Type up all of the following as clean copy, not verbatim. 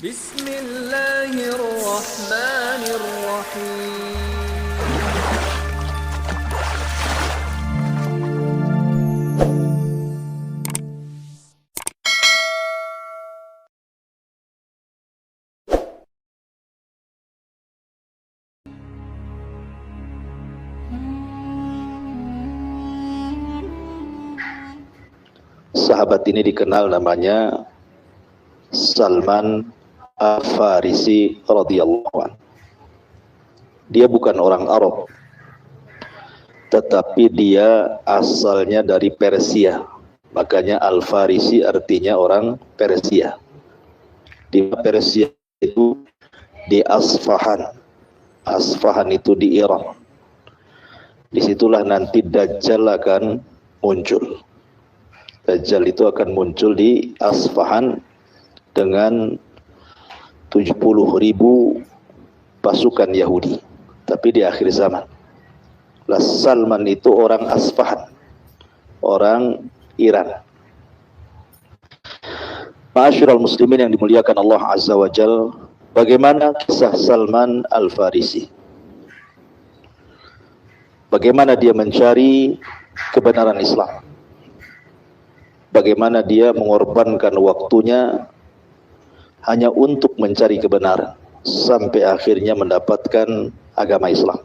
Bismillahirrahmanirrahim. Sahabat ini dikenal namanya Salman Al-Farisi radhiyallahu anhu. Dia bukan orang Arab, tetapi dia asalnya dari Persia. Makanya Al-Farisi artinya orang Persia. Di Persia itu di Asfahan. Asfahan itu di Iran. Disitulah nanti Dajjal akan muncul. Dajjal itu akan muncul di Asfahan dengan 70.000 pasukan Yahudi, tapi di akhir zaman. Salman itu orang Asfahan, orang Iran. Ma'asyiral muslimin yang dimuliakan Allah Azza wa Jal, bagaimana kisah Salman Al-Farisi? Bagaimana dia mencari kebenaran Islam? Bagaimana dia mengorbankan waktunya hanya untuk mencari kebenaran sampai akhirnya mendapatkan agama Islam.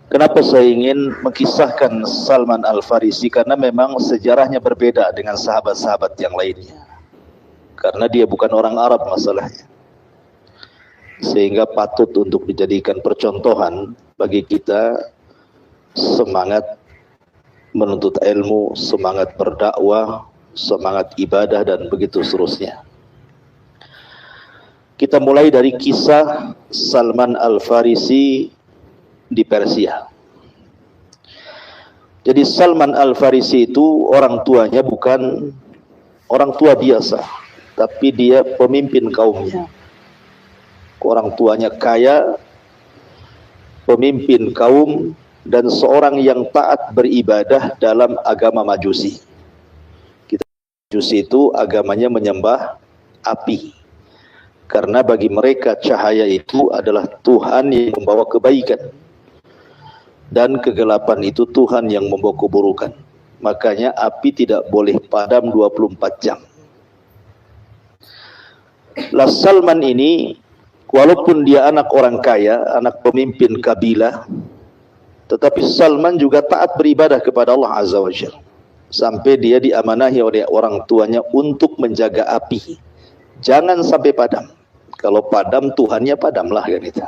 Kenapa saya ingin mengisahkan Salman Al-Farisi? Karena memang sejarahnya berbeda dengan sahabat-sahabat yang lainnya. Karena dia bukan orang Arab masalahnya. Sehingga patut untuk dijadikan percontohan bagi kita semangat menuntut ilmu, semangat berdakwah, semangat ibadah, dan begitu seterusnya. Kita mulai dari kisah Salman Al-Farisi di Persia. Jadi Salman Al-Farisi itu orang tuanya bukan orang tua biasa, tapi dia pemimpin kaumnya. Orang tuanya kaya, pemimpin kaum, dan seorang yang taat beribadah dalam agama Majusi. Majusi itu agamanya menyembah api. Karena bagi mereka cahaya itu adalah Tuhan yang membawa kebaikan. Dan kegelapan itu Tuhan yang membawa keburukan. Makanya api tidak boleh padam 24 jam. Salman ini, walaupun dia anak orang kaya, anak pemimpin kabilah, tetapi Salman juga taat beribadah kepada Allah Azza wa Jalla. Sampai dia diamanahi oleh orang tuanya untuk menjaga api. Jangan sampai padam. Kalau padam, Tuhannya padamlah kan itu.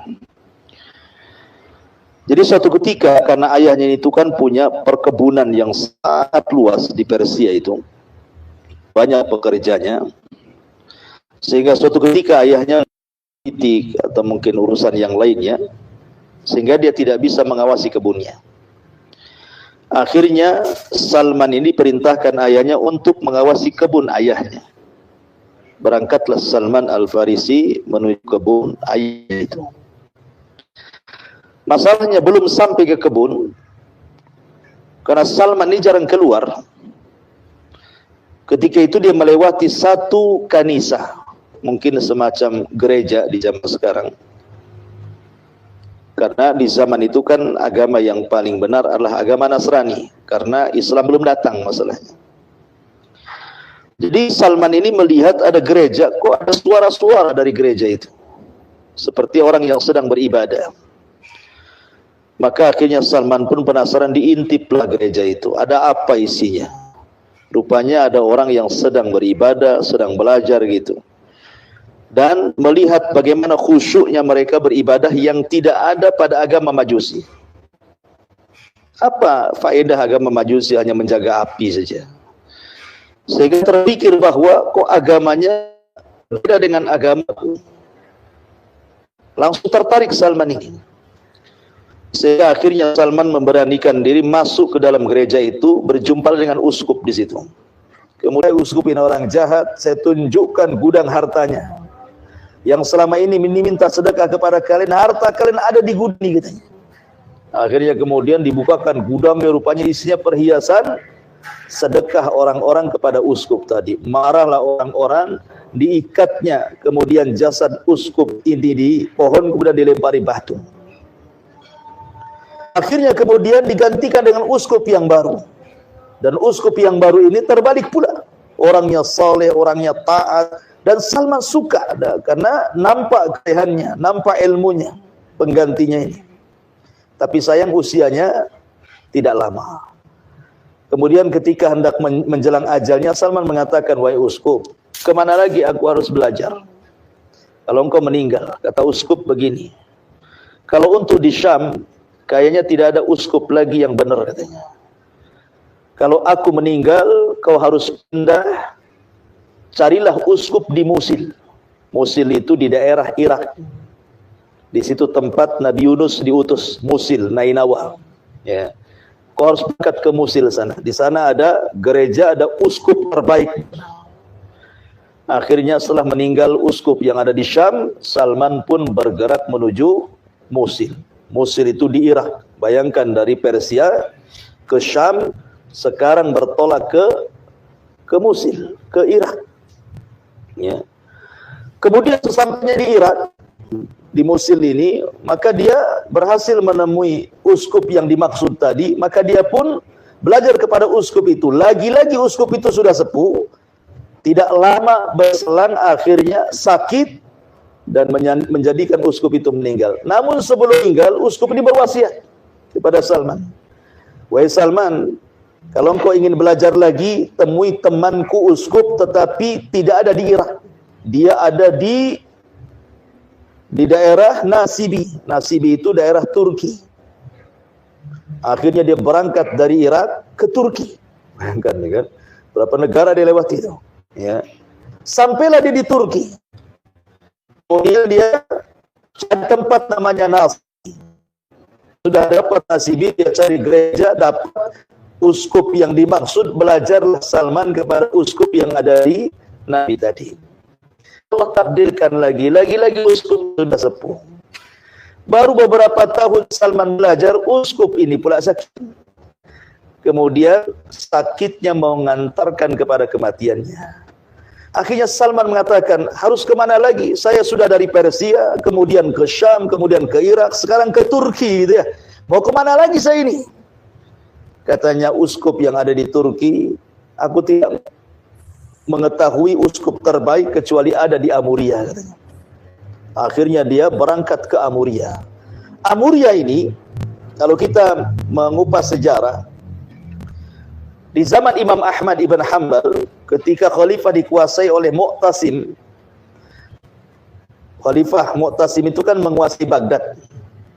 Jadi suatu ketika, karena ayahnya itu kan punya perkebunan yang sangat luas di Persia itu. Banyak pekerjanya. Sehingga suatu ketika ayahnya politik atau mungkin urusan yang lainnya, sehingga dia tidak bisa mengawasi kebunnya. Akhirnya Salman ini perintahkan ayahnya untuk mengawasi kebun ayahnya. Berangkatlah Salman Al-Farisi menuju kebun ayahnya itu. Masalahnya belum sampai ke kebun, karena Salman ini jarang keluar. Ketika itu dia melewati satu kanisa, mungkin semacam gereja di zaman sekarang. Karena di zaman itu kan agama yang paling benar adalah agama Nasrani. Karena Islam belum datang masalahnya. Jadi Salman ini melihat ada gereja, kok ada suara-suara dari gereja itu. Seperti orang yang sedang beribadah. Maka akhirnya Salman pun penasaran, diintiplah gereja itu. Ada apa isinya? Rupanya ada orang yang sedang beribadah, sedang belajar gitu. Dan melihat bagaimana khusyuknya mereka beribadah yang tidak ada pada agama Majusi. Apa faedah agama Majusi hanya menjaga api saja? Sehingga terpikir bahwa kok agamanya beda dengan agamaku. Langsung tertarik Salman ini. Sehingga akhirnya Salman memberanikan diri masuk ke dalam gereja itu, berjumpa dengan uskup di situ. Kemudian uskup ini orang jahat, saya tunjukkan gudang hartanya. Yang selama ini minta sedekah kepada kalian, harta kalian ada di gudang ini katanya. Akhirnya kemudian dibukakan gudangnya, rupanya isinya perhiasan sedekah orang-orang kepada uskup tadi. Marahlah orang-orang diikatnya kemudian jasad uskup ini di pohon, kemudian dilempari batu. Akhirnya kemudian digantikan dengan uskup yang baru. Dan uskup yang baru ini terbalik pula. Orangnya saleh, orangnya taat, dan Salman suka karena nampak kelebihannya, nampak ilmunya penggantinya ini. Tapi sayang usianya tidak lama. Kemudian ketika hendak menjelang ajalnya, Salman mengatakan, "Wahai uskup, kemana lagi aku harus belajar? Kalau engkau meninggal," kata uskup begini, "kalau untuk di Syam, kayaknya tidak ada uskup lagi yang benar," katanya. "Kalau aku meninggal, kau harus pindah, carilah uskup di Musil." Musil itu di daerah Irak. Di situ tempat Nabi Yunus diutus, Musil, Nainawa. Ya. Kau harus berangkat ke Musil sana. Di sana ada gereja, ada uskup terbaik. Akhirnya setelah meninggal uskup yang ada di Syam, Salman pun bergerak menuju Musil. Musil itu di Irak. Bayangkan dari Persia ke Syam, sekarang bertolak ke Musil, ke Irak. Ya. Kemudian sesampainya di Irak, di Musil ini, maka dia berhasil menemui uskup yang dimaksud tadi. Maka dia pun belajar kepada uskup itu. Lagi-lagi uskup itu sudah sepuh, tidak lama berselang akhirnya sakit dan menjadikan uskup itu meninggal. Namun sebelum meninggal, uskup ini berwasiat kepada Salman, "Wahai Salman, kalau engkau ingin belajar lagi, temui temanku uskup, tetapi tidak ada di Irak. Dia ada di daerah Nasibi." Nasibi itu daerah Turki. Akhirnya dia berangkat dari Irak ke Turki. Bayangkan kan, berapa negara dia lewati itu. Ya. Sampailah dia di Turki. Kemudian dia cari tempat namanya Nasibi. Sudah dapat Nasibi, dia cari gereja, dapat uskup yang dimaksud. Belajarlah Salman kepada uskup yang ada di Nabi tadi. Allah takdirkan lagi uskup sudah sepuh. Baru beberapa tahun Salman belajar, uskup ini pula sakit. Kemudian sakitnya mengantarkan kepada kematiannya. Akhirnya Salman mengatakan, "Harus kemana lagi? Saya sudah dari Persia, kemudian ke Syam, kemudian ke Irak, sekarang ke Turki, gitu ya. Mau kemana lagi saya ini?" Katanya, "Uskup yang ada di Turki, aku tidak mengetahui uskup terbaik kecuali ada di Amuria," katanya. Akhirnya dia berangkat ke Amuria. Amuria ini, kalau kita mengupas sejarah, di zaman Imam Ahmad ibn Hanbal, ketika khalifah dikuasai oleh Mu'tasim. Khalifah Mu'tasim itu kan menguasai Baghdad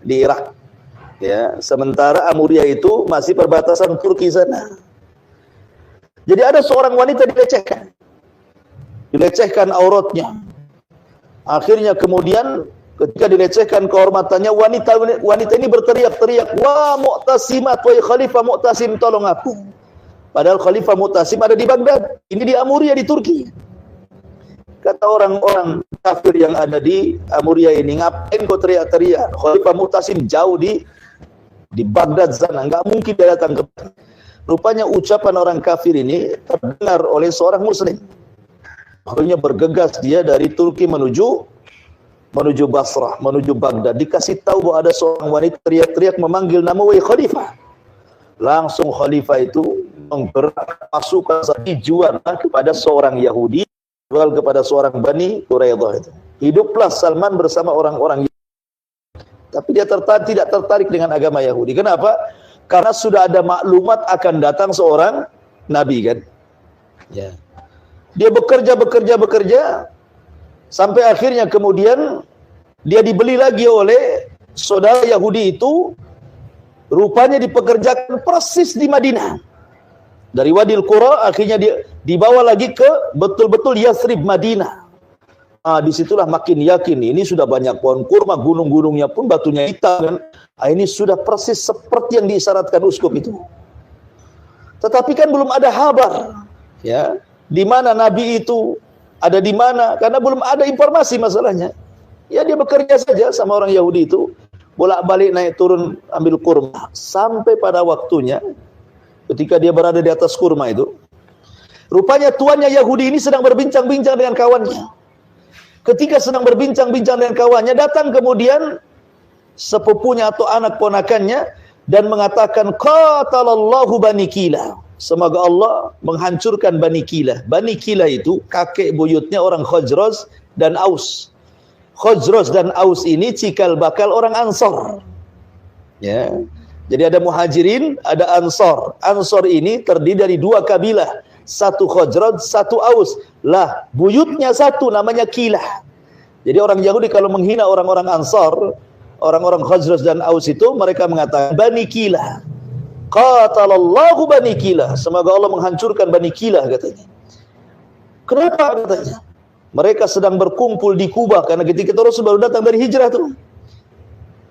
di Irak. Ya, sementara Amuria itu masih perbatasan Turki sana. Jadi ada seorang wanita dilecehkan auratnya. Akhirnya kemudian ketika dilecehkan kehormatannya, wanita ini berteriak-teriak, "Wah Mu'tasimat, wahai Khalifah Mu'tasim, tolong aku." Padahal Khalifah Mu'tasim ada di Baghdad, ini di Amuria di Turki. Kata orang-orang kafir yang ada di Amuria ini, "Ngapain kau teriak-teriak? Khalifah Mu'tasim jauh di Baghdad sana, nggak mungkin dia datang ke." Rupanya ucapan orang kafir ini terdengar oleh seorang muslim. Akhirnya bergegas dia dari Turki menuju Basrah, menuju Baghdad. Dikasih tahu bahwa ada seorang wanita teriak-teriak memanggil nama, "Wahai Khalifah." Langsung Khalifah itu menggerakkan pasukan jual kepada seorang Yahudi, jual kepada seorang Bani Quraidah itu. Hiduplah Salman bersama orang-orang Yahudi. Tapi dia tidak tertarik dengan agama Yahudi. Kenapa? Karena sudah ada maklumat akan datang seorang Nabi kan. Ya. Dia bekerja sampai akhirnya kemudian dia dibeli lagi oleh saudara Yahudi itu. Rupanya dipekerjakan persis di Madinah. Dari Wadil Qura akhirnya dia dibawa lagi ke betul-betul Yathrib, Madinah. Disitulah makin yakin ini sudah banyak pohon kurma, gunung-gunungnya pun batunya hitam kan. Ini sudah persis seperti yang diisyaratkan uskup itu. Tetapi kan belum ada kabar, ya. Di mana Nabi itu, ada di mana, karena belum ada informasi masalahnya. Ya dia bekerja saja sama orang Yahudi itu, bolak-balik naik turun ambil kurma, sampai pada waktunya ketika dia berada di atas kurma itu, Rupanya tuannya Yahudi ini sedang berbincang-bincang dengan kawannya. Ketika sedang berbincang-bincang dengan kawannya, datang kemudian sepupunya atau anak ponakannya dan mengatakan, qatalallahu Bani Kilah. Semoga Allah menghancurkan Bani Kilah. Bani Kilah itu kakek buyutnya orang Khazraj dan Aus. Khazraj dan Aus ini cikal bakal orang Ansor. Ya. Jadi ada Muhajirin, ada Ansor. Ansor ini terdiri dari dua kabilah. Satu Khazraj, satu Aus. Lah, buyutnya satu namanya Kilah. Jadi orang Yahudi kalau menghina orang-orang Ansor, orang-orang Khazraj dan Aus itu, mereka mengatakan Bani Kilah. Qatalallahu Bani Kilah. Semoga Allah menghancurkan Bani Kilah, katanya. Kenapa, katanya? Mereka sedang berkumpul di Kubah, karena ketika Rasul baru datang dari hijrah tuh.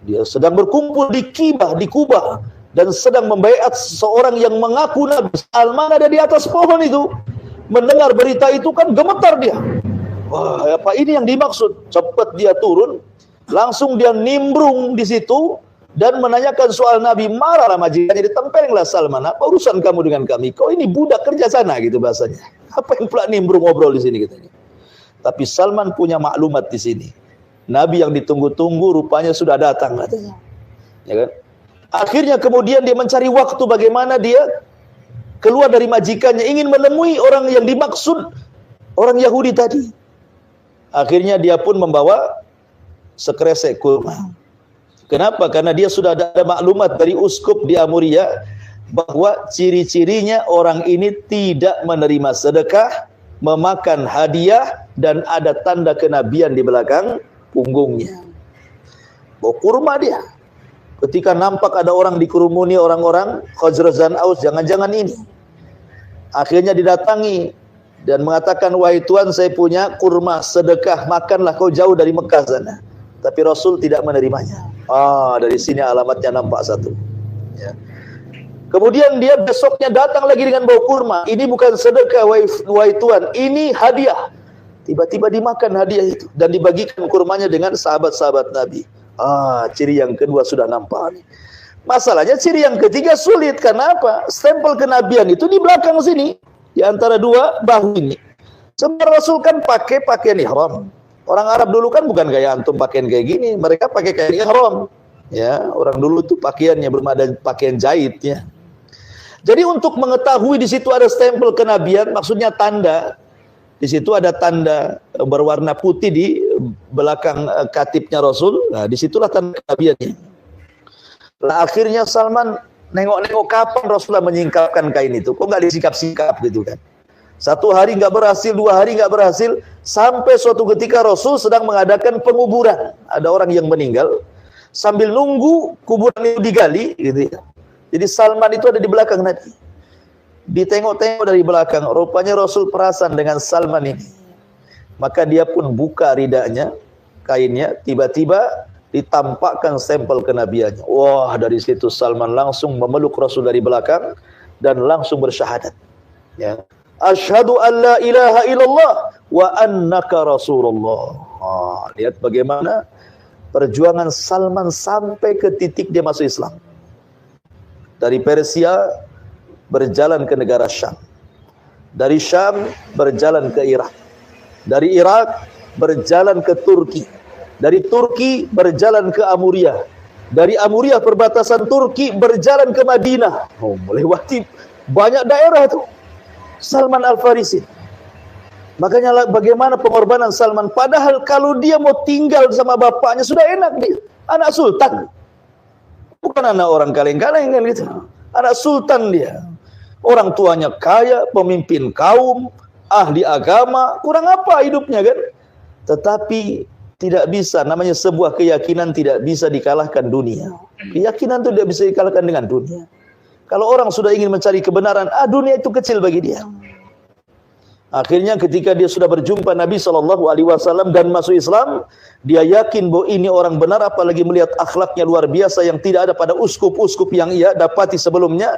Dia sedang berkumpul di Kubah, dan sedang membaiat seseorang yang mengaku Nabi. Salman ada di atas pohon itu. Mendengar berita itu kan gemetar dia. Wah, apa ini yang dimaksud? Cepat dia turun, langsung dia nimbrung di situ dan menanyakan soal Nabi. Marahlah majikannya, ditempelinglah Salman. Apa urusan kamu dengan kami? Kau ini budak kerja sana, gitu bahasanya. Apa yang pula nimbrung ngobrol di sini, katanya. Tapi Salman punya maklumat di sini. Nabi yang ditunggu-tunggu rupanya sudah datang, katanya. Ya kan? Akhirnya kemudian dia mencari waktu bagaimana dia keluar dari majikannya, ingin menemui orang yang dimaksud orang Yahudi tadi. Akhirnya dia pun membawa sekresek kurma. Kenapa? Karena dia sudah ada maklumat dari uskup di Amuria bahwa ciri-cirinya orang ini tidak menerima sedekah, memakan hadiah, dan ada tanda kenabian di belakang punggungnya. Bawa kurma dia. Ketika nampak ada orang dikerumuni orang-orang Khazraj dan Aus, jangan-jangan ini. Akhirnya didatangi dan mengatakan, wahai Tuan, saya punya kurma sedekah, makanlah, kau jauh dari Mekah sana. Tapi Rasul tidak menerimanya. Dari sini alamatnya nampak satu. Ya. Kemudian dia besoknya datang lagi dengan bawa kurma. Ini bukan sedekah, wahai Tuan, ini hadiah. Tiba-tiba dimakan hadiah itu dan dibagikan kurmanya dengan sahabat-sahabat Nabi. Ciri yang kedua sudah nampak nih. Masalahnya ciri yang ketiga sulit. Kenapa? Stempel kenabian itu di belakang sini, di antara dua bahu ini. Sebab Rasul kan pakai pakaian ihram. Orang Arab dulu kan bukan gaya antum pakaian kayak gini, mereka pakai kain ihram. Ya, orang dulu tuh pakaiannya belum ada pakaian jahit ya. Jadi untuk mengetahui di situ ada stempel kenabian, maksudnya tanda. Di situ ada tanda berwarna putih di belakang katibnya Rasul. Nah, disitulah tanda kenabiannya. Nah, akhirnya Salman nengok-nengok kapan Rasulullah menyingkapkan kain itu. Kok nggak disikap-sikap gitu kan? Satu hari nggak berhasil, 2 hari nggak berhasil, sampai suatu ketika Rasul sedang mengadakan penguburan. Ada orang yang meninggal, sambil nunggu kuburan itu digali, gitu ya. Jadi Salman itu ada di belakang Nabi. Ditengok-tengok dari belakang, rupanya Rasul perasan dengan Salman ini. Maka dia pun buka ridanya, kainnya, tiba-tiba ditampakkan stempel kenabiannya. Wah, dari situ Salman langsung memeluk Rasul dari belakang dan langsung bersyahadat. Ya. Asyhadu an la ilaha illallah wa annaka Rasulullah. Lihat bagaimana perjuangan Salman sampai ke titik dia masuk Islam. Dari Persia berjalan ke negara Syam. Dari Syam berjalan ke Irak. Dari Irak berjalan ke Turki. Dari Turki berjalan ke Amuria. Dari Amuria perbatasan Turki berjalan ke Madinah. Melewati banyak daerah itu. Salman Al-Farisi. Makanya bagaimana pengorbanan Salman. Padahal kalau dia mau tinggal sama bapaknya sudah enak dia. Anak sultan. Bukan anak orang kaleng-kaleng kan gitu. Anak sultan dia. Orang tuanya kaya, pemimpin kaum, ahli agama, kurang apa hidupnya kan? Tetapi tidak bisa, namanya sebuah keyakinan tidak bisa dikalahkan dunia. Keyakinan itu tidak bisa dikalahkan dengan dunia. Kalau orang sudah ingin mencari kebenaran, dunia itu kecil bagi dia. Akhirnya ketika dia sudah berjumpa Nabi SAW dan masuk Islam, dia yakin bahwa ini orang benar, apalagi melihat akhlaknya luar biasa yang tidak ada pada uskup-uskup yang ia dapati sebelumnya.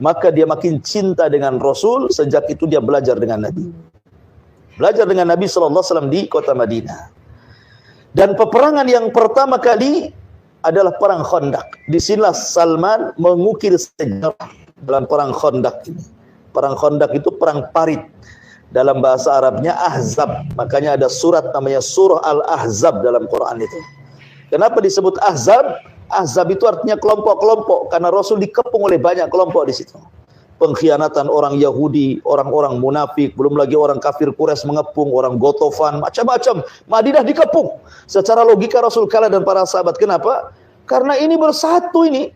Maka dia makin cinta dengan Rasul. Sejak itu dia belajar dengan Nabi. Belajar dengan Nabi SAW di kota Madinah. Dan peperangan yang pertama kali adalah perang Khandaq. Disinilah Salman mengukir sejarah dalam perang Khandaq ini. Perang Khandaq itu perang parit. Dalam bahasa Arabnya Ahzab. Makanya ada surat namanya surah Al-Ahzab dalam Quran itu. Kenapa disebut Ahzab? Ahzab itu artinya kelompok-kelompok, karena Rasul dikepung oleh banyak kelompok di situ. Pengkhianatan orang Yahudi, orang-orang munafik, belum lagi orang kafir Quraisy mengepung, orang Gotofan, macam-macam. Madinah dikepung. Secara logika Rasul kalah dan para sahabat. Kenapa? Karena ini bersatu ini.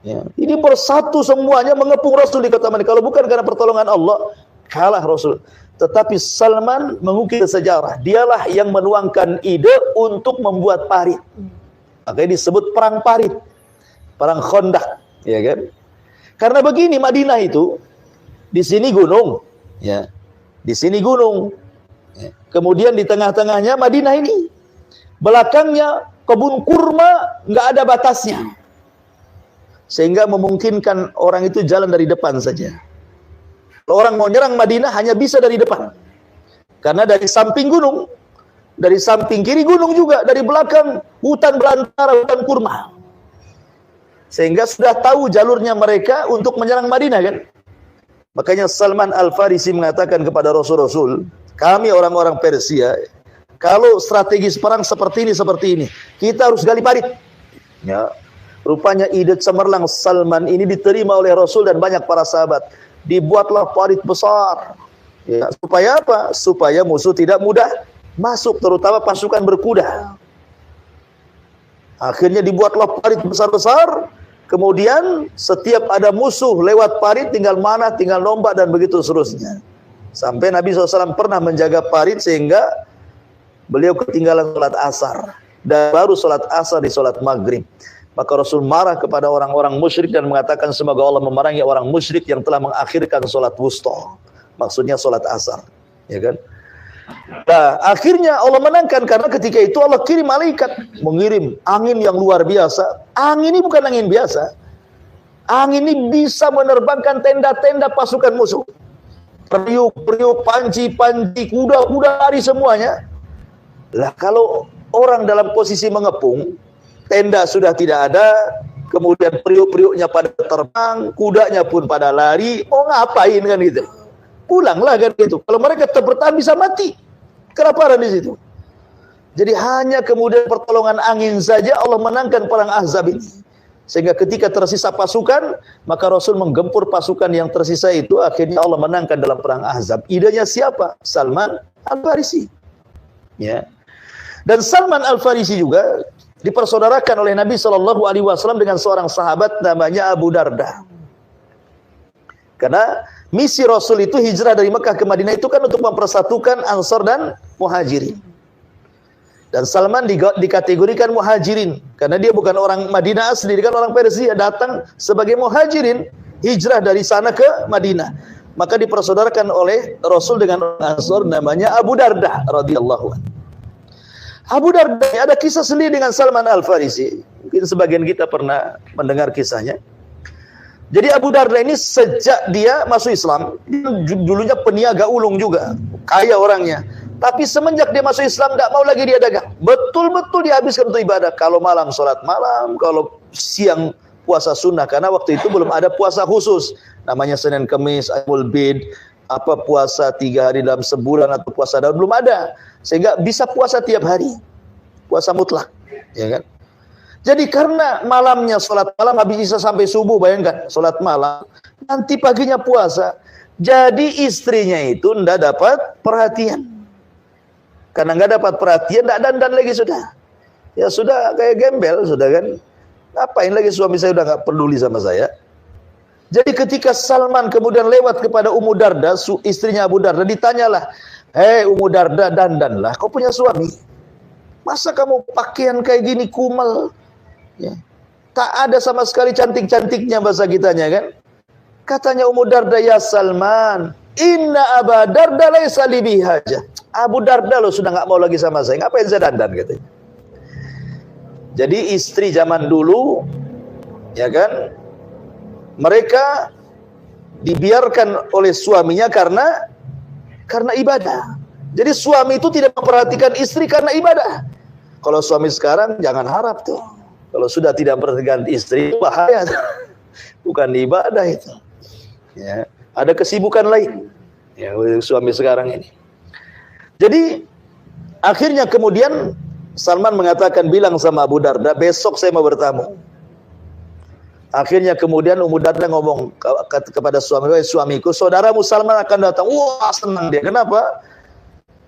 Ya, ini bersatu semuanya mengepung Rasul di kota Madinah. Kalau bukan karena pertolongan Allah, kalah Rasul. Tetapi Salman mengukir sejarah. Dialah yang menuangkan ide untuk membuat parit. Makanya disebut perang parit, perang Khandaq, ya kan? Karena begini, Madinah itu di sini gunung, ya, di sini gunung. Ya. Kemudian di tengah-tengahnya Madinah ini, belakangnya kebun kurma, nggak ada batasnya, sehingga memungkinkan orang itu jalan dari depan saja. Kalau orang mau nyerang Madinah hanya bisa dari depan, karena dari samping gunung. Dari samping kiri gunung juga, dari belakang hutan belantara, hutan kurma. Sehingga sudah tahu jalurnya mereka untuk menyerang Madinah kan. Makanya Salman Al-Farisi mengatakan kepada Rasul-Rasul, kami orang-orang Persia, kalau strategis perang seperti ini, kita harus gali parit. Ya. Rupanya ide cemerlang Salman ini diterima oleh Rasul dan banyak para sahabat. Dibuatlah parit besar. Ya. Supaya apa? Supaya musuh tidak mudah masuk, terutama pasukan berkuda. Akhirnya dibuatlah parit besar-besar. Kemudian setiap ada musuh lewat parit, tinggal mana, tinggal nombak, dan begitu seterusnya. Sampai Nabi SAW pernah menjaga parit sehingga beliau ketinggalan sholat asar. Dan baru sholat asar di sholat maghrib. Maka Rasul marah kepada orang-orang musyrik dan mengatakan semoga Allah memerangi orang musyrik yang telah mengakhirkan sholat wusta. Maksudnya sholat asar. Ya kan? Nah, akhirnya Allah menangkan karena ketika itu Allah kirim malaikat, mengirim angin yang luar biasa. Angin ini bukan angin biasa. Angin ini bisa menerbangkan tenda-tenda pasukan musuh. Periuk-periuk, panci-panci, kuda-kuda lari semuanya. Lah kalau orang dalam posisi mengepung, tenda sudah tidak ada, kemudian periuk-periuknya pada terbang, kudanya pun pada lari, mau ngapain kan gitu? Pulanglah kan gitu. Kalau mereka bertahan bisa mati. Kelaparan di situ. Jadi hanya kemudian pertolongan angin saja Allah menangkan perang Ahzab ini. Sehingga ketika tersisa pasukan, maka Rasul menggempur pasukan yang tersisa itu, akhirnya Allah menangkan dalam perang Ahzab. Idenya siapa? Salman Al-Farisi. Ya. Dan Salman Al-Farisi juga dipersaudarakan oleh Nabi SAW dengan seorang sahabat namanya Abu Darda. Karena misi Rasul itu hijrah dari Mekah ke Madinah itu kan untuk mempersatukan Ansar dan Muhajirin. Dan Salman dikategorikan Muhajirin karena dia bukan orang Madinah asli, dia kan orang Persia, datang sebagai Muhajirin, hijrah dari sana ke Madinah. Maka dipersaudarakan oleh Rasul dengan orang Ansar namanya Abu Darda radhiyallahu anhu. Abu Darda ada kisah sendiri dengan Salman Al-Farisi. Mungkin sebagian kita pernah mendengar kisahnya. Jadi Abu Darda ini sejak dia masuk Islam, dulunya peniaga ulung juga, kaya orangnya. Tapi semenjak dia masuk Islam, tidak mau lagi dia dagang. Betul-betul dihabiskan untuk ibadah. Kalau malam sholat malam, kalau siang puasa sunnah. Karena waktu itu belum ada puasa khusus. Namanya Senin Kemis, Ayyamul Bid, apa puasa 3 hari dalam sebulan atau puasa daun, belum ada. Sehingga bisa puasa tiap hari. Puasa mutlak. Ya kan? Jadi karena malamnya sholat malam habis isya sampai subuh, bayangkan sholat malam, nanti paginya puasa. Jadi istrinya itu tidak dapat perhatian. Karena nggak dapat perhatian, tidak dandan lagi sudah. Ya sudah kayak gembel sudah kan. Ngapain lagi suami saya udah nggak peduli sama saya. Jadi ketika Salman kemudian lewat kepada Ummu Darda, istrinya Abu Darda, ditanyalah, hei Ummu Darda, dandanlah, kau punya suami. Masa kamu pakaian kayak gini kumal? Ya. Tak ada sama sekali cantik-cantiknya bahasa kitanya kan. Katanya Ummu Darda, ya Salman, inna Abu Darda laisa li bihaja. Abu Darda lo sudah nggak mau lagi sama saya, ngapain saya dandan katanya. Jadi istri zaman dulu, ya kan, mereka dibiarkan oleh suaminya karena ibadah. Jadi suami itu tidak memperhatikan istri karena ibadah. Kalau suami sekarang jangan harap tuh. Kalau sudah tidak memperhatikan istri, bahaya. Bukan ibadah itu. Ya. Ada kesibukan lain. Ya, suami sekarang ini. Jadi akhirnya kemudian Salman mengatakan, bilang sama Abu Darda, besok saya mau bertamu. Akhirnya kemudian Ummu Darda ngomong kepada suamiku, saudaramu Salman akan datang. Wah, senang dia. Kenapa?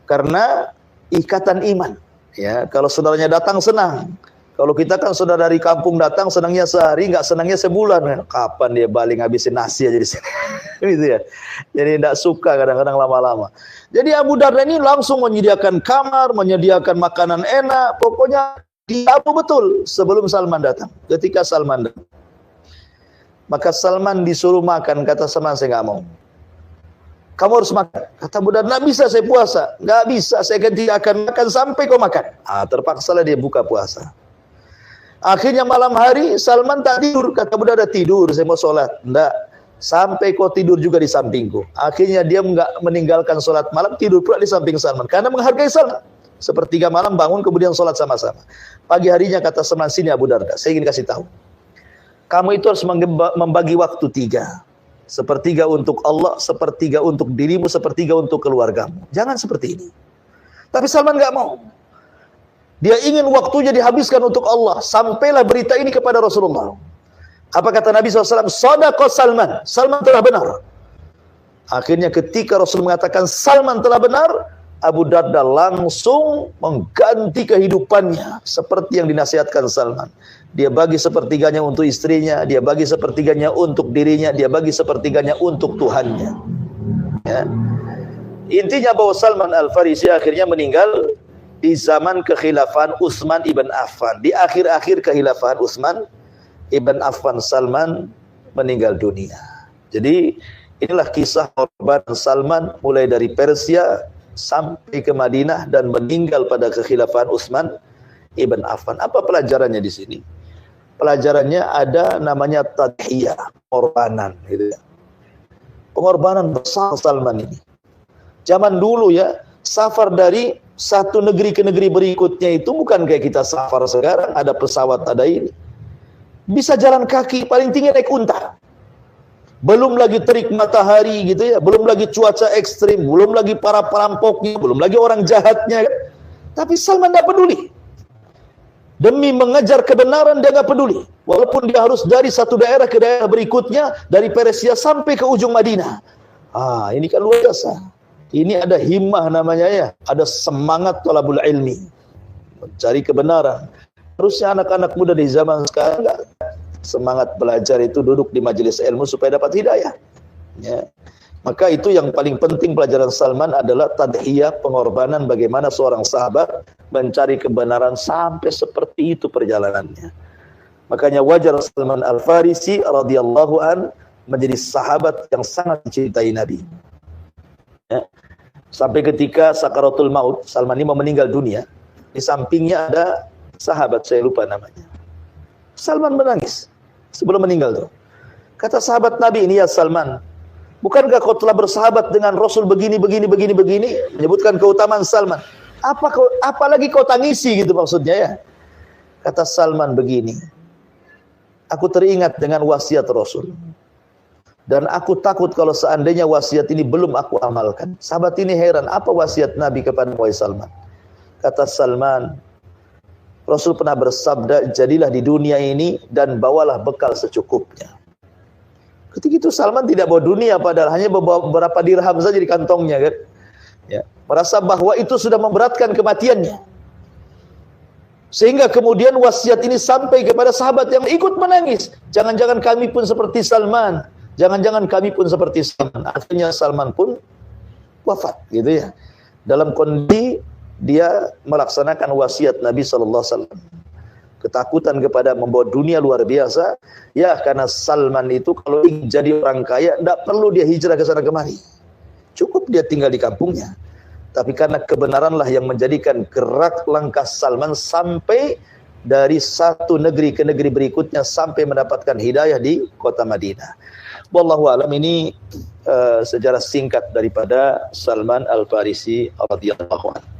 Karena ikatan iman. Ya, kalau saudaranya datang senang. Kalau kita kan saudara dari kampung datang senangnya sehari, nggak senangnya sebulan. Kapan dia balik ngabisin nasi aja di sini. Gitu ya. Jadi tidak suka kadang-kadang lama-lama. Jadi Abu Darda ini langsung menyediakan kamar, menyediakan makanan enak. Pokoknya dia betul sebelum Salman datang. Ketika Salman datang, maka Salman disuruh makan. Kata Salman, saya nggak mau. Kamu harus makan. Kata Abu Darda, nggak bisa saya puasa. Nggak bisa, saya tidak akan makan sampai kau makan. Terpaksalah dia buka puasa. Akhirnya malam hari Salman tak tidur. Kata Abu Darda, tidur, saya mau sholat. Enggak, sampai kau tidur juga di sampingku. Akhirnya dia nggak meninggalkan sholat malam, tidur pula di samping Salman. Karena menghargai Salman. Sepertiga malam bangun, kemudian sholat sama-sama. Pagi harinya kata Salman, sini Abu Darda, saya ingin kasih tahu. Kamu itu harus membagi waktu 3. Sepertiga untuk Allah, sepertiga untuk dirimu, sepertiga untuk keluargamu. Jangan seperti ini. Tapi Salman nggak mau. Dia ingin waktunya dihabiskan untuk Allah. Sampailah berita ini kepada Rasulullah. Apa kata Nabi SAW? Shadaqa Salman. Salman telah benar. Akhirnya ketika Rasul mengatakan Salman telah benar, Abu Darda langsung mengganti kehidupannya seperti yang dinasihatkan Salman. Dia bagi sepertiganya untuk istrinya, dia bagi sepertiganya untuk dirinya, dia bagi sepertiganya untuk Tuhannya. Ya. Intinya bahwa Salman Al-Farisi akhirnya meninggal di zaman kekhilafahan Utsman ibn Affan. Di akhir-akhir kekhilafahan Utsman ibn Affan, Salman meninggal dunia. Jadi inilah kisah korban Salman mulai dari Persia sampai ke Madinah dan meninggal pada kekhilafahan Utsman ibn Affan. Apa pelajarannya di sini? Pelajarannya ada namanya tadhiyah, pengorbanan gitu ya. Pengorbanan besar Salman ini. Zaman dulu ya, safar dari satu negeri ke negeri berikutnya itu bukan kayak kita safar sekarang, ada pesawat, ada ini. Bisa jalan kaki, paling tinggi naik unta. Belum lagi terik matahari gitu ya, belum lagi cuaca ekstrim, belum lagi para perampoknya, belum lagi orang jahatnya kan. Tapi Salman tidak peduli. Demi mengejar kebenaran dia nggak peduli. Walaupun dia harus dari satu daerah ke daerah berikutnya, dari Persia sampai ke ujung Madinah. Ini kan luar biasa. Ini ada himmah namanya ya, ada semangat thalabul ilmi, mencari kebenaran. Harusnya anak-anak muda di zaman sekarang nggak semangat belajar itu duduk di majelis ilmu supaya dapat hidayah. Ya. Maka itu yang paling penting pelajaran Salman adalah tadhiyah, pengorbanan bagaimana seorang sahabat mencari kebenaran sampai seperti itu perjalanannya. Makanya wajar Salman Al-Farisi radhiyallahu an menjadi sahabat yang sangat dicintai Nabi. Ya. Sampai ketika sakaratul maut, Salman ini mau meninggal dunia, di sampingnya ada sahabat, saya lupa namanya. Salman menangis sebelum meninggal tuh. Kata sahabat Nabi ini, ya Salman, bukankah kau telah bersahabat dengan Rasul begini, menyebutkan keutamaan Salman. Apalagi kau tangisi gitu maksudnya ya. Kata Salman begini, aku teringat dengan wasiat Rasul. Dan aku takut kalau seandainya wasiat ini belum aku amalkan. Sahabat ini heran, apa wasiat Nabi kepada wahai Salman? Kata Salman, Rasul pernah bersabda, jadilah di dunia ini dan bawalah bekal secukupnya. Ketika itu Salman tidak bawa dunia, padahal hanya bawa beberapa dirham saja di kantongnya kan. Ya, merasa bahwa itu sudah memberatkan kematiannya. Sehingga kemudian wasiat ini sampai kepada sahabat yang ikut menangis. Jangan-jangan kami pun seperti Salman. Jangan-jangan kami pun seperti Salman. Akhirnya Salman pun wafat gitu ya. Dalam kondisi dia melaksanakan wasiat Nabi SAW. Ketakutan kepada membawa dunia luar biasa. Ya, karena Salman itu kalau ingin jadi orang kaya, tidak perlu dia hijrah ke sana kemari. Cukup dia tinggal di kampungnya. Tapi karena kebenaranlah yang menjadikan gerak langkah Salman sampai dari satu negeri ke negeri berikutnya sampai mendapatkan hidayah di kota Madinah. Wallahu a'lam. Ini sejarah singkat daripada Salman Al-Farisi radhiyallahu anhu.